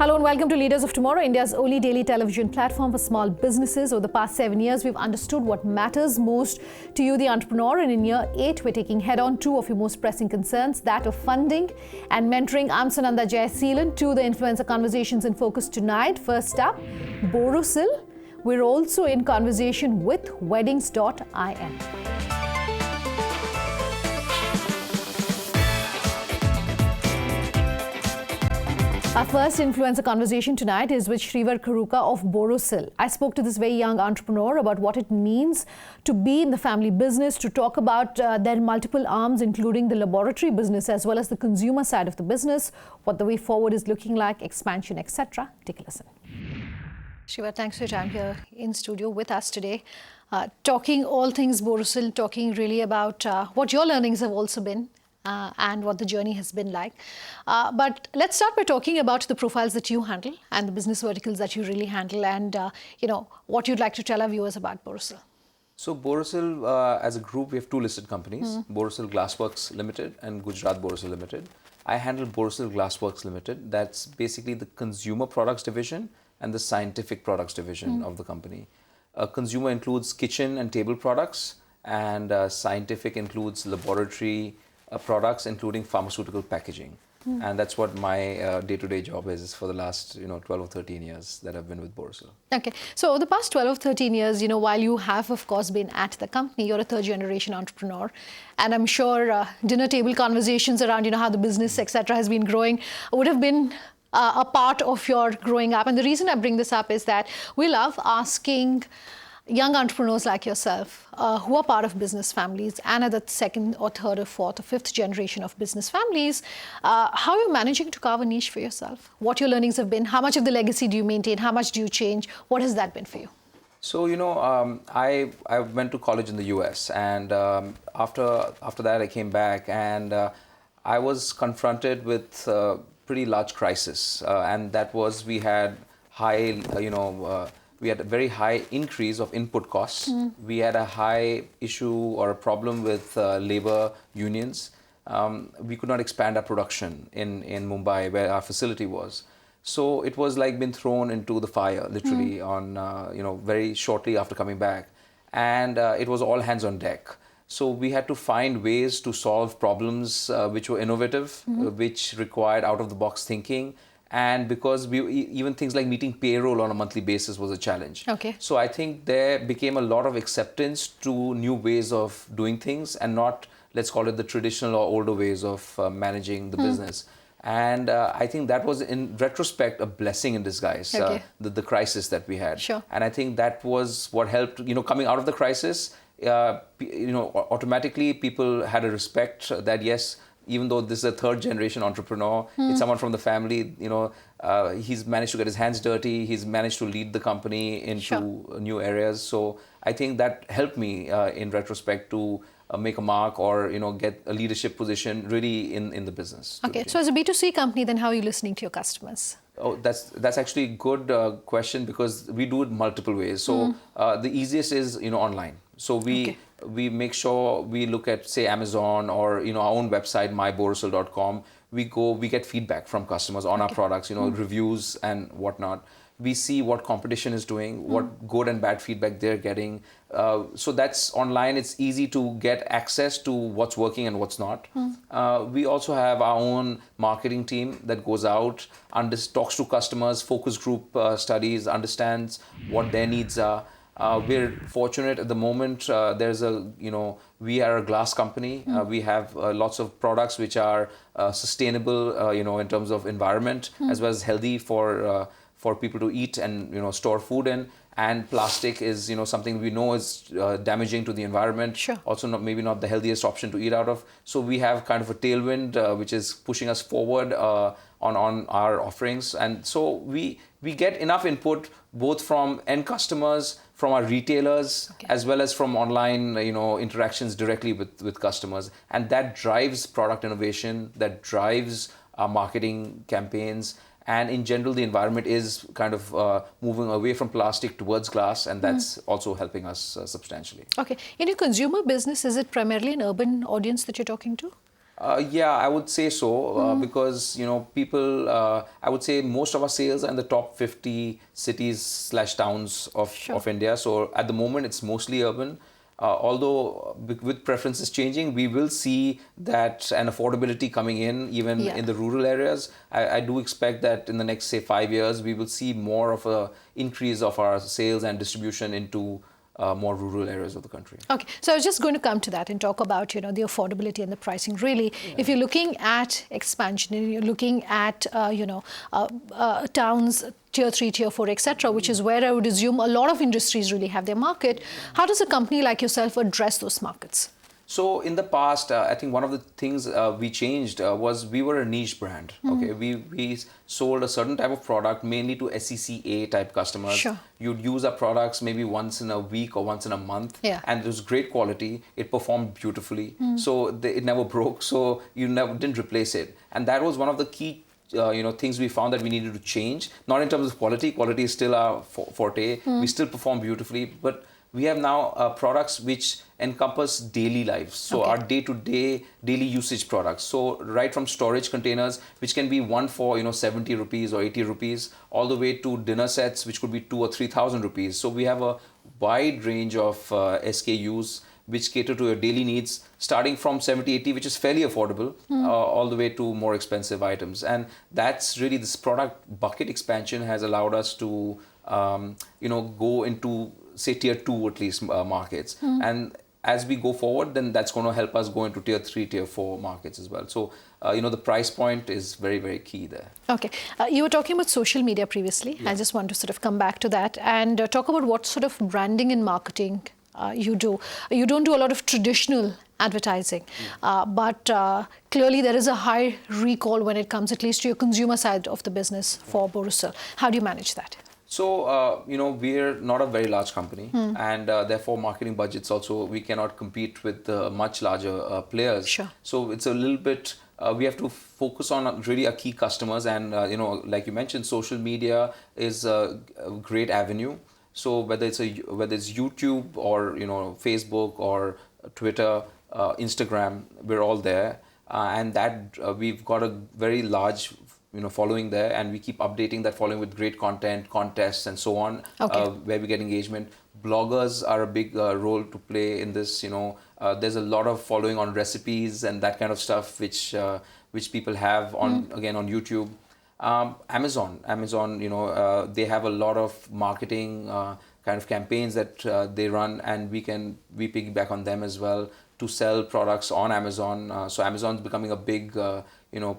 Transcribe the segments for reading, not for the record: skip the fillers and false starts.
Hello and welcome to Leaders of Tomorrow, India's only daily television platform for small businesses. Over the past 7 years, we've understood what matters most to you, the entrepreneur. And in year 8, we're taking head-on 2 of your most pressing concerns, that of funding and mentoring. I'm Sananda Jayseelan. To the influencer conversations in focus tonight. First up, Borosil. We're also in conversation with Weddingz.in. Our first influencer conversation tonight is with Shreevar Kheruka of Borosil. I spoke to this very young entrepreneur about what it means to be in the family business, to talk about their multiple arms, including the laboratory business as well as the consumer side of the business, what the way forward is looking like, expansion, etc. Take a listen. Shreevar, thanks for your time here in studio with us today. Talking all things Borosil, talking really about what your learnings have also been. And what the journey has been like. But let's start by talking about the profiles that you handle and the business verticals that you really handle, and what you'd like to tell our viewers about Borosil. So Borosil, as a group, we have 2 listed companies, Borosil Glassworks Limited and Gujarat Borosil Limited. I handle Borosil Glassworks Limited. That's basically the consumer products division and the scientific products division of the company. Consumer includes kitchen and table products, and scientific includes laboratory products, including pharmaceutical packaging. And that's what my day-to-day job is for the last 12 or 13 years that I've been with Borosil. Okay, so over the past 12 or 13 years, while you have of course been at the company, you're a third generation entrepreneur, and I'm sure dinner table conversations around how the business etc. has been growing would have been a part of your growing up. And the reason I bring this up is that we love asking young entrepreneurs like yourself who are part of business families and are the second or third or fourth or fifth generation of business families, how you're managing to carve a niche for yourself, what your learnings have been, how much of the legacy do you maintain, how much do you change, what has that been for you? So, I went to college in the US, and after that I came back, and I was confronted with a pretty large crisis, and that was we had high, we had a very high increase of input costs. We had a high issue or a problem with labor unions. We could not expand our production in Mumbai, where our facility was. So it was like been thrown into the fire, literally, on very shortly after coming back. And it was all hands on deck. So we had to find ways to solve problems which were innovative, which required out-of-the-box thinking. And because even things like meeting payroll on a monthly basis was a challenge. Okay. So I think there became a lot of acceptance to new ways of doing things, and not, let's call it, the traditional or older ways of managing the business. And I think that was, in retrospect, a blessing in disguise, Okay. the crisis that we had. Sure. And I think that was what helped, coming out of the crisis, automatically people had a respect that, yes, even though this is a third generation entrepreneur, it's someone from the family, he's managed to get his hands dirty, he's managed to lead the company into new areas. So I think that helped me in retrospect to make a mark or get a leadership position really in the business. Okay, so as a B2C company, then how are you listening to your customers? Oh, that's actually a good question, because we do it multiple ways. So the easiest is online. So we make sure we look at, say, Amazon or our own website, myborosil.com. We get feedback from customers on our products, reviews and whatnot. We see what competition is doing, what good and bad feedback they're getting. So that's online. It's easy to get access to what's working and what's not. We also have our own marketing team that goes out, talks to customers, focus group studies, understands what their needs are. We're fortunate at the moment. We are a glass company. We have lots of products which are sustainable, in terms of environment, as well as healthy for people to eat and store food in. And plastic is something we know is damaging to the environment. Sure. Also maybe not the healthiest option to eat out of. So we have kind of a tailwind which is pushing us forward on our offerings. And so we get enough input both from end customers, from our retailers, as well as from online, interactions directly with customers. And that drives product innovation, that drives our marketing campaigns. And in general, the environment is kind of moving away from plastic towards glass, and that's also helping us substantially. Okay. In your consumer business, is it primarily an urban audience that you're talking to? Yeah, I would say so, because, people, I would say most of our sales are in the top 50 cities/towns of India. So at the moment, it's mostly urban. Although with preferences changing, we will see that an affordability coming in even in the rural areas. I do expect that in the next, say, 5 years, we will see more of a increase of our sales and distribution into more rural areas of the country. Okay, so I was just going to come to that and talk about, the affordability and the pricing. Really, if you're looking at expansion and you're looking at, towns, tier 3, tier 4, etc., which is where I would assume a lot of industries really have their market, how does a company like yourself address those markets? So in the past, I think one of the things we changed was we were a niche brand. Okay, we sold a certain type of product mainly to SECA type customers. Sure. You'd use our products maybe once in a week or once in a month, and it was great quality. It performed beautifully, so it never broke. So you didn't replace it, and that was one of the key things we found that we needed to change. Not in terms of quality. Quality is still our forte. We still perform beautifully, but we have now products which encompass daily lives. So our day-to-day, daily usage products. So right from storage containers, which can be one for 70 rupees or 80 rupees, all the way to dinner sets, which could be 2,000 or 3,000 rupees. So we have a wide range of SKUs which cater to your daily needs, starting from 70, 80, which is fairly affordable, all the way to more expensive items. And that's really, this product bucket expansion has allowed us to go into, say, tier 2 at least markets. And as we go forward, then that's going to help us go into tier 3, tier 4 markets as well. So, the price point is very, very key there. Okay. You were talking about social media previously. I just want to sort of come back to that and talk about what sort of branding and marketing you do. You don't do a lot of traditional advertising, but clearly there is a high recall when it comes at least to your consumer side of the business for Borosil. How do you manage that? So, we're not a very large company, and therefore marketing budgets also, we cannot compete with much larger players. Sure. So it's a little bit, we have to focus on really our key customers, and, like you mentioned, social media is a great avenue. So whether it's YouTube or, Facebook or Twitter, Instagram, we're all there. And that we've got a very large following there, and we keep updating that following with great content, contests, and so on, where we get engagement. Bloggers are a big role to play in this. There's a lot of following on recipes and that kind of stuff, which people have on on YouTube. Amazon, they have a lot of marketing kind of campaigns that they run, and we piggyback on them as well to sell products on Amazon. So Amazon's becoming a big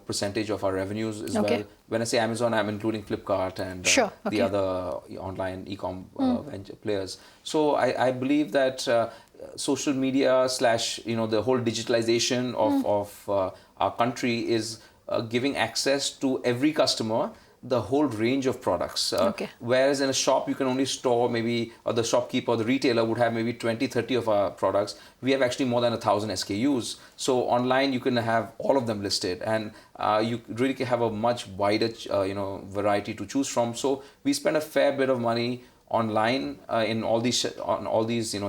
percentage of our revenues as well. When I say Amazon, I'm including Flipkart and the other online e-com players. So I believe that social media / the whole digitalization of our country is giving access to every customer the whole range of products. Whereas in a shop, you can only store maybe, or the shopkeeper or the retailer would have maybe 20, 30 of our products. We have actually more than 1,000 SKUs. So online, you can have all of them listed, and you really can have a much wider, variety to choose from. So we spend a fair bit of money online in all these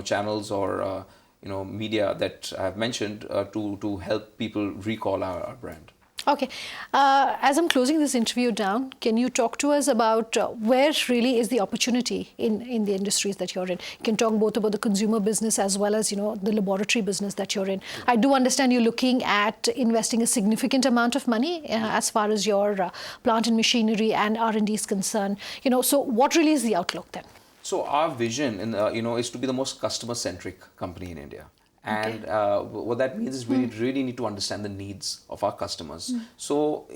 channels or media that I've mentioned to help people recall our brand. Okay. As I'm closing this interview down, can you talk to us about where really is the opportunity in the industries that you're in? You can talk both about the consumer business as well as, the laboratory business that you're in. I do understand you're looking at investing a significant amount of money as far as your plant and machinery and R&D is concerned. So what really is the outlook then? So our vision, is to be the most customer-centric company in India. And what that means is we really need to understand the needs of our customers. So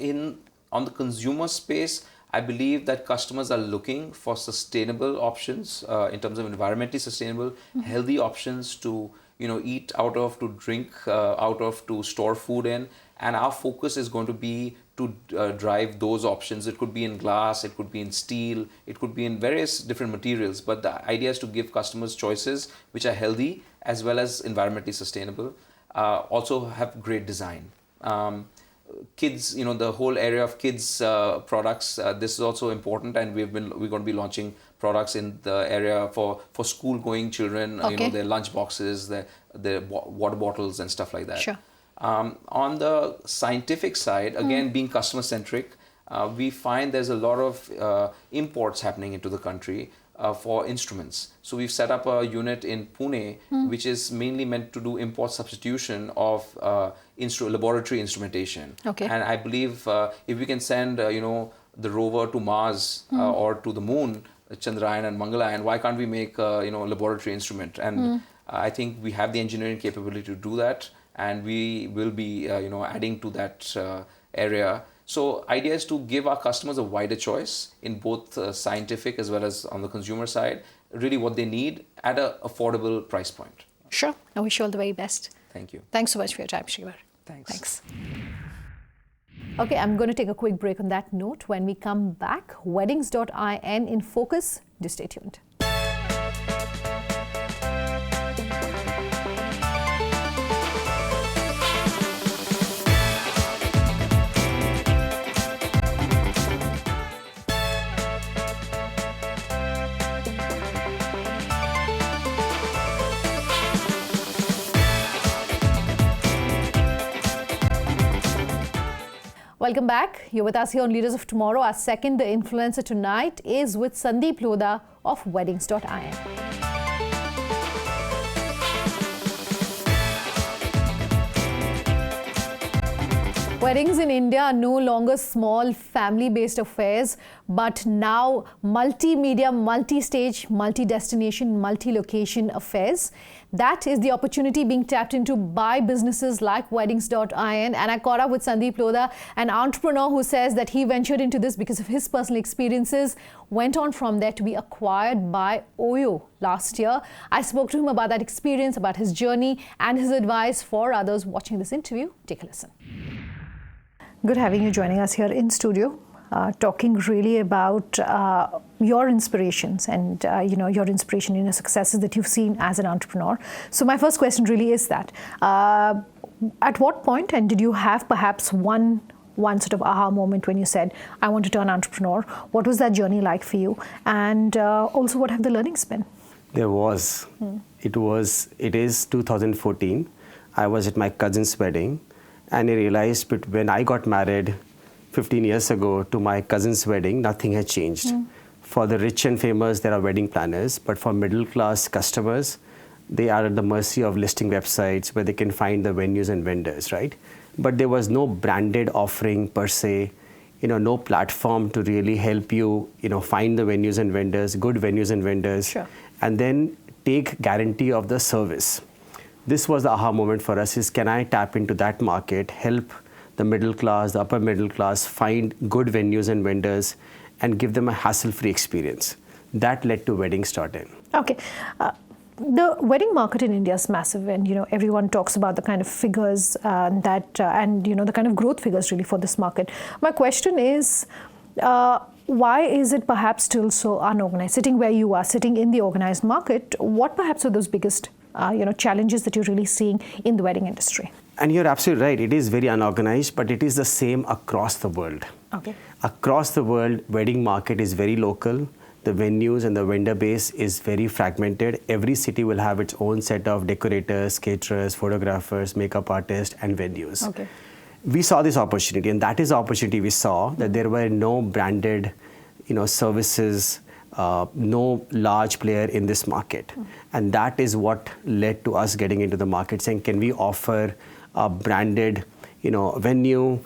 on the consumer space, I believe that customers are looking for sustainable options in terms of environmentally sustainable, healthy options to eat out of, to drink out of, to store food in. And our focus is going to be to drive those options. It could be in glass, it could be in steel, it could be in various different materials. But the idea is to give customers choices which are healthy as well as environmentally sustainable. Also have great design. Kids, the whole area of kids products, this is also important, and we're going to be launching products in the area for school going children, their lunch boxes, their water bottles and stuff like that. Sure. On the scientific side, again, being customer centric, we find there's a lot of imports happening into the country for instruments. So we've set up a unit in Pune, which is mainly meant to do import substitution of laboratory instrumentation. Okay. And I believe if we can send, the rover to Mars or to the moon, Chandrayaan and Mangalayaan, why can't we make a laboratory instrument? And I think we have the engineering capability to do that, and we will be adding to that area. So idea is to give our customers a wider choice in both scientific as well as on the consumer side, really what they need at an affordable price point. Sure. I wish you all the very best. Thank you. Thanks so much for your time, Shreevar. Thanks. Okay, I'm going to take a quick break on that note. When we come back, Weddingz.in in focus. Do stay tuned. Welcome back. You're with us here on Leaders of Tomorrow. Our second influencer tonight is with Sandeep Lodha of Weddingz.in. Weddings in India are no longer small family-based affairs, but now multimedia, multi-stage, multi-destination, multi-location affairs. That is the opportunity being tapped into by businesses like Weddingz.in. And I caught up with Sandeep Lodha, an entrepreneur who says that he ventured into this because of his personal experiences, went on from there to be acquired by Oyo last year. I spoke to him about that experience, about his journey and his advice for others watching this interview. Take a listen. Good having you joining us here in studio, talking really about your inspirations and your inspiration, your successes that you've seen as an entrepreneur. So my first question really is that, at what point, and did you have perhaps one sort of aha moment when you said, I want to turn entrepreneur? What was that journey like for you? And also, what have the learnings been? There was. It is 2014. I was at my cousin's wedding. And I realized when I got married 15 years ago to my cousin's wedding, nothing had changed. For the rich and famous, there are wedding planners. But for middle class customers, they are at the mercy of listing websites where they can find the venues and vendors, right? But there was no branded offering per se, no platform to really help you, find the venues and vendors, good venues and vendors, sure. And then take guarantee of the service. This was the aha moment for us is, can I tap into that market, help the middle class, the upper middle class, find good venues and vendors and give them a hassle-free experience. That led to Weddingz.in. Okay. The wedding market in India is massive, and everyone talks about the kind of figures and the kind of growth figures really for this market. My question is, why is it perhaps still so unorganized? Sitting where you are, sitting in the organized market, what perhaps are those biggest challenges that you're really seeing in the wedding industry? And you're absolutely right. It is very unorganized, but it is the same across the world. Okay. Across the world, wedding market is very local. The venues and the vendor base is very fragmented. Every city will have its own set of decorators, caterers, photographers, makeup artists, and venues. Okay. We saw this opportunity, and that is the opportunity we saw, that there were no branded, services, no large player in this market. And that is what led to us getting into the market, saying, can we offer a branded, venue,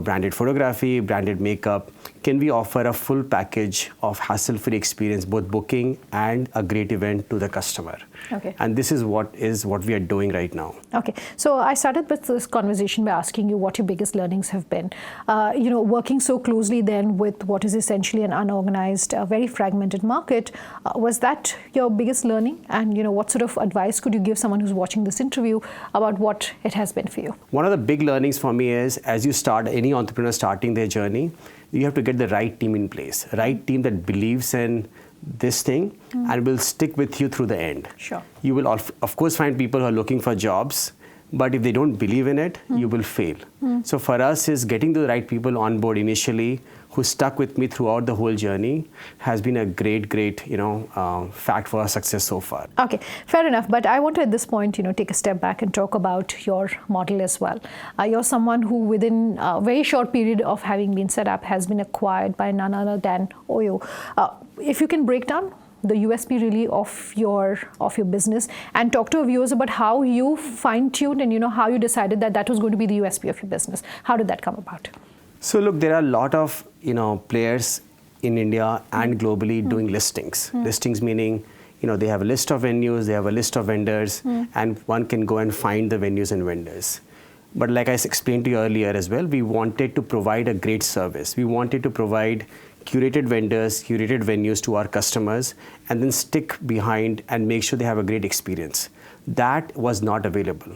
branded photography, branded makeup? can we offer a full package of hassle-free experience, both booking and a great event to the customer? Okay. And this is what we are doing right now. Okay. So I started with this conversation by asking you what your biggest learnings have been. Working so closely then with what is essentially an unorganized, very fragmented market, was that your biggest learning? And what sort of advice could you give someone who's watching this interview about what it has been for you? One of the big learnings for me is, as you start, any entrepreneur starting their journey, you have to get the right team in place, right team that believes in this thing and will stick with you through the end. Sure. You will of course find people who are looking for jobs, but if they don't believe in it, you will fail. So for us is getting the right people on board initially who stuck with me throughout the whole journey has been a great fact for our success so far. Okay, fair enough. But I want to at this point, take a step back and talk about your model as well. You're someone who within a very short period of having been set up has been acquired by none other than Oyo. If you can break down the USP really of your business and talk to our viewers about how you fine-tuned and how you decided that was going to be the USP of your business. How did that come about? So look, there are a lot of players in India and globally doing listings. Listings meaning they have a list of venues, they have a list of vendors, and one can go and find the venues and vendors. But like I explained to you earlier as well, we wanted to provide a great service. We wanted to provide curated vendors, curated venues to our customers, and then stick behind and make sure they have a great experience. That was not available.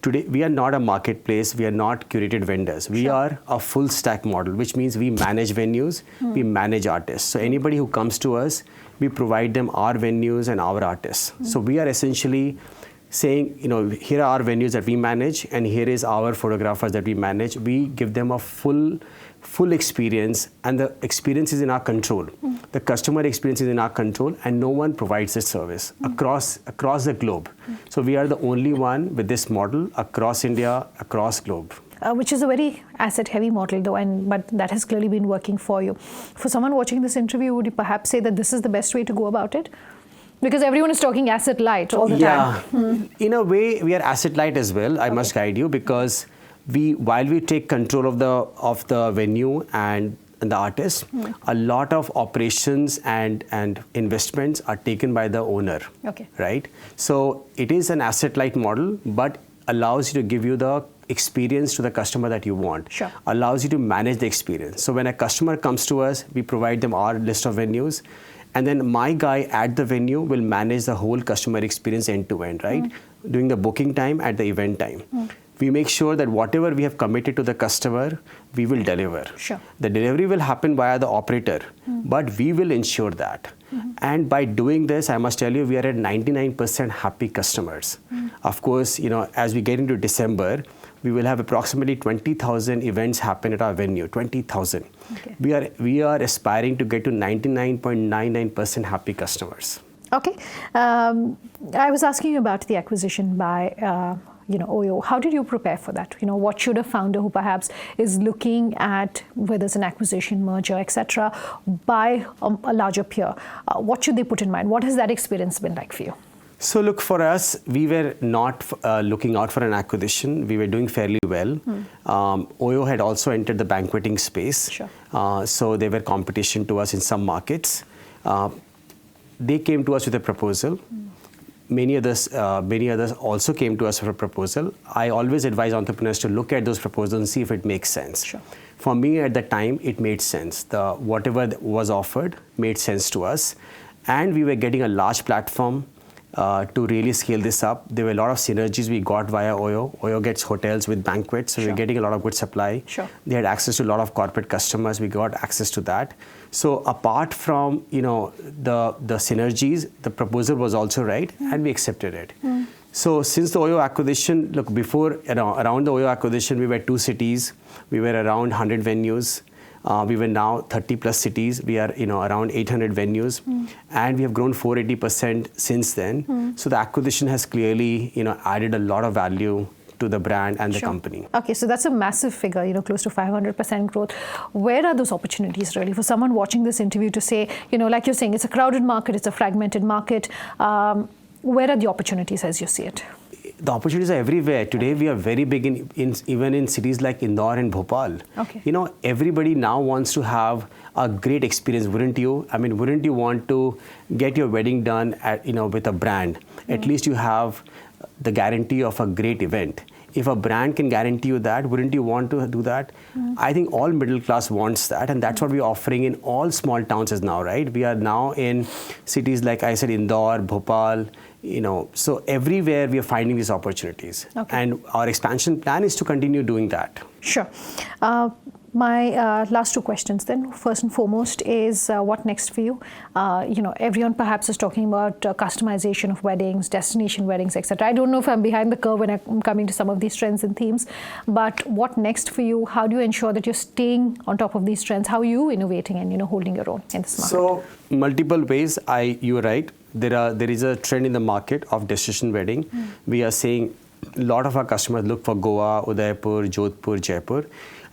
Today, we are not a marketplace, we are not curated vendors. We are a full stack model, which means we manage venues, we manage artists. So anybody who comes to us, we provide them our venues and our artists. So we are essentially saying, here are our venues that we manage, and here is our photographers that we manage. We give them a full experience, and the experience is in our control. The customer experience is in our control, and no one provides this service across the globe. So we are the only one with this model across India, across globe. Which is a very asset-heavy model, though, but that has clearly been working for you. For someone watching this interview, would you perhaps say that this is the best way to go about it? Because everyone is talking asset light all the time. In a way, we are asset light as well. I must guide you, because while we take control of the venue and the artist, a lot of operations and investments are taken by the owner. Okay. Right? So it is an asset light model, but allows you to give you the experience to the customer that you want. Sure. Allows you to manage the experience. So when a customer comes to us, we provide them our list of venues. And then my guy at the venue will manage the whole customer experience end to end, right? During the booking time, at the event time. We make sure that whatever we have committed to the customer, we will deliver. Sure. The delivery will happen via the operator, but we will ensure that. And by doing this, I must tell you, we are at 99% happy customers. Of course, as we get into December, we will have approximately 20,000 events happen at our venue, 20,000. Okay. We are aspiring to get to 99.99% happy customers. Okay. I was asking you about the acquisition by Oyo. How did you prepare for that? What should a founder who perhaps is looking at whether it's an acquisition, merger, etc., buy a larger peer? What should they put in mind? What has that experience been like for you? So look, for us, we were not looking out for an acquisition. We were doing fairly well. Oyo had also entered the banqueting space. Sure. So they were competition to us in some markets. They came to us with a proposal. Many others also came to us for a proposal. I always advise entrepreneurs to look at those proposals and see if it makes sense. Sure. For me, at the time, it made sense. Whatever was offered made sense to us. And we were getting a large platform to really scale this up. There were a lot of synergies we got via Oyo. Oyo gets hotels with banquets, so we're getting a lot of good supply. Sure. They had access to a lot of corporate customers. We got access to that. So apart from the synergies, the proposal was also right, and we accepted it. So since the Oyo acquisition, look, before around the Oyo acquisition, we were 2 cities. We were around 100 venues. We were now 30 plus cities. We are around 800 venues, and we have grown 480% since then. So the acquisition has clearly added a lot of value to the brand and the company. Okay, so that's a massive figure, close to 500% growth. Where are those opportunities really for someone watching this interview to say, like you're saying, it's a crowded market, it's a fragmented market. Where are the opportunities as you see it? the opportunities are everywhere. Today we are very big in even in cities like Indore and Bhopal. Okay. You know, everybody now wants to have a great experience, wouldn't you? I mean, wouldn't you want to get your wedding done at, you know, with a brand? At least you have the guarantee of a great event. If a brand can guarantee you that, wouldn't you want to do that? I think all middle class wants that, and that's what we're offering in all small towns as now, right? We are now in cities like I said, Indore, Bhopal, you know, so everywhere we are finding these opportunities. Okay. And our expansion plan is to continue doing that. Sure. My last two questions then. First and foremost is what next for you? You know, everyone perhaps is talking about customization of weddings, destination weddings, etc. I don't know if I'm behind the curve when I'm coming to some of these trends and themes, but what next for you? How do you ensure that you're staying on top of these trends? How are you innovating and, you know, holding your own in this market? So multiple ways. You're right. There is a trend in the market of destination wedding. We are seeing a lot of our customers look for Goa, Udaipur, Jodhpur, Jaipur,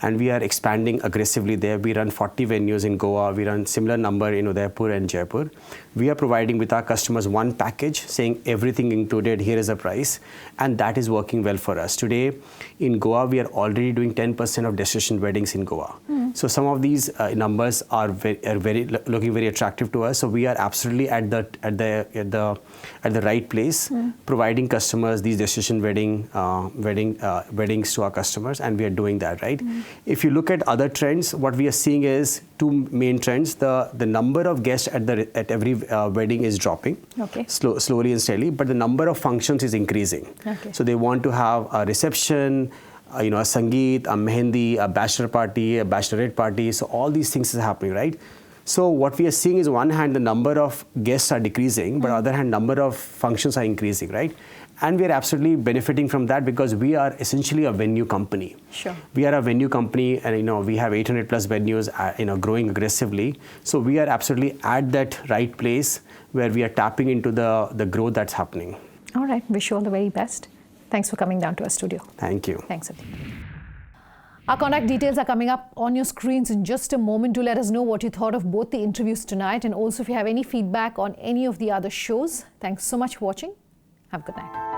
and we are expanding aggressively there. We run 40 venues in Goa. We run similar number in Udaipur and Jaipur. We are providing with our customers one package saying everything included, here is a price, and that is working well for us. Today in Goa, we are already doing 10% of destination weddings in Goa. So some of these numbers are looking very attractive to us. So we are absolutely at the right place, providing customers these destination weddings to our customers, and we are doing that, right? If you look at other trends, what we are seeing is two main trends. The number of guests at every wedding is dropping, slowly and steadily, but the number of functions is increasing. So they want to have a reception, you know, a sangeet, a mehendi, a bachelor party, a bachelorette party. So all these things is happening, right? So what we are seeing is, on one hand, the number of guests are decreasing, but on the other hand, number of functions are increasing, right? And we are absolutely benefiting from that because we are essentially a venue company. Sure. We are a venue company, and, you know, we have 800 plus venues, you know, growing aggressively. So we are absolutely at that right place where we are tapping into the growth that's happening. All right. Wish you all the very best. Thanks for coming down to our studio. Thank you. Thanks, Sandeep. Our contact details are coming up on your screens in just a moment. Do let us know what you thought of both the interviews tonight, and also if you have any feedback on any of the other shows. Thanks so much for watching. Have a good night.